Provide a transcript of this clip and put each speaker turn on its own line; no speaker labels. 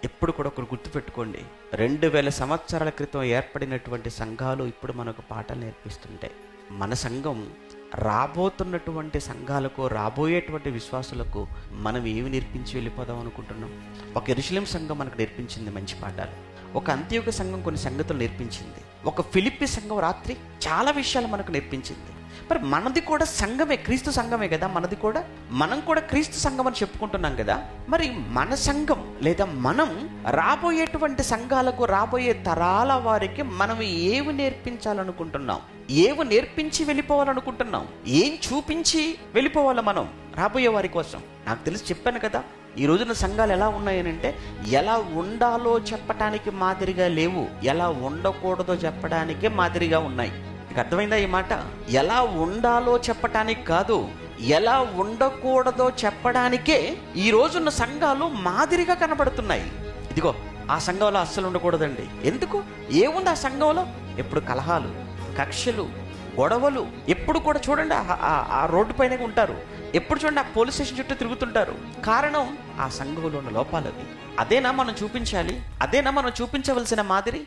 ఎప్పుడు కూడా ఒకరు గుర్తుపెట్టుకోండి, 2000 సంవత్సరాల క్రితం ఏర్పడినటువంటి సంఘాలు ఇప్పుడు మనకు పాఠాలు నేర్పిస్తుంటాయి. మన సంఘం రాబోతున్నటువంటి సంఘాలకు, రాబోయేటువంటి విశ్వాసులకు మనం ఏమి నేర్పించి వెళ్ళిపోదాం అనుకుంటున్నాం? ఒక యెరూషలేము సంఘం మనకు నేర్పించింది మంచి పాఠాలు, ఒక అంత్యోక సంఘం కొన్ని సంగతులు నేర్పించింది, ఒక ఫిలిప్పి సంఘం రాత్రి చాలా విషయాలు మనకు నేర్పించింది. మరి మనది కూడా సంఘమే, క్రీస్తు సంఘమే కదా మనది కూడా. మనం కూడా క్రీస్తు సంఘం అని చెప్పుకుంటున్నాం కదా. మరి మన సంఘం లేదా మనం రాబోయేటువంటి సంఘాలకు, రాబోయే తరాల వారికి మనం ఏవి నేర్పించాలనుకుంటున్నాం? ఏవి నేర్పించి వెళ్ళిపోవాలనుకుంటున్నాం? ఏం చూపించి వెళ్ళిపోవాలి మనం రాబోయే వారి కోసం? నాకు తెలిసి చెప్పాను కదా, ఈ రోజున సంఘాలు ఎలా ఉన్నాయనంటే, ఎలా ఉండాలో చెప్పటానికి మాదిరిగా లేవు, ఎలా ఉండకూడదో చెప్పడానికే మాదిరిగా ఉన్నాయి. మీకు అర్థమైందా ఈ మాట? ఎలా ఉండాలో చెప్పటానికి కాదు, ఎలా ఉండకూడదో చెప్పడానికే ఈ రోజున్న సంఘాలు మాదిరిగా కనబడుతున్నాయి. ఇదిగో ఆ సంఘంలో అస్సలు ఉండకూడదండి. ఎందుకు? ఏముంది ఆ సంఘంలో? ఎప్పుడు కలహాలు, కక్షలు, గొడవలు. ఎప్పుడు కూడా చూడండి ఆ రోడ్డు పైన ఉంటారు, ఎప్పుడు చూడండి ఆ పోలీస్ స్టేషన్ చుట్టూ తిరుగుతుంటారు. కారణం ఆ సంఘంలో ఉన్న లోపాలవి. అదేనా మనం చూపించాలి? అదేనా మనం చూపించవలసిన మాదిరి?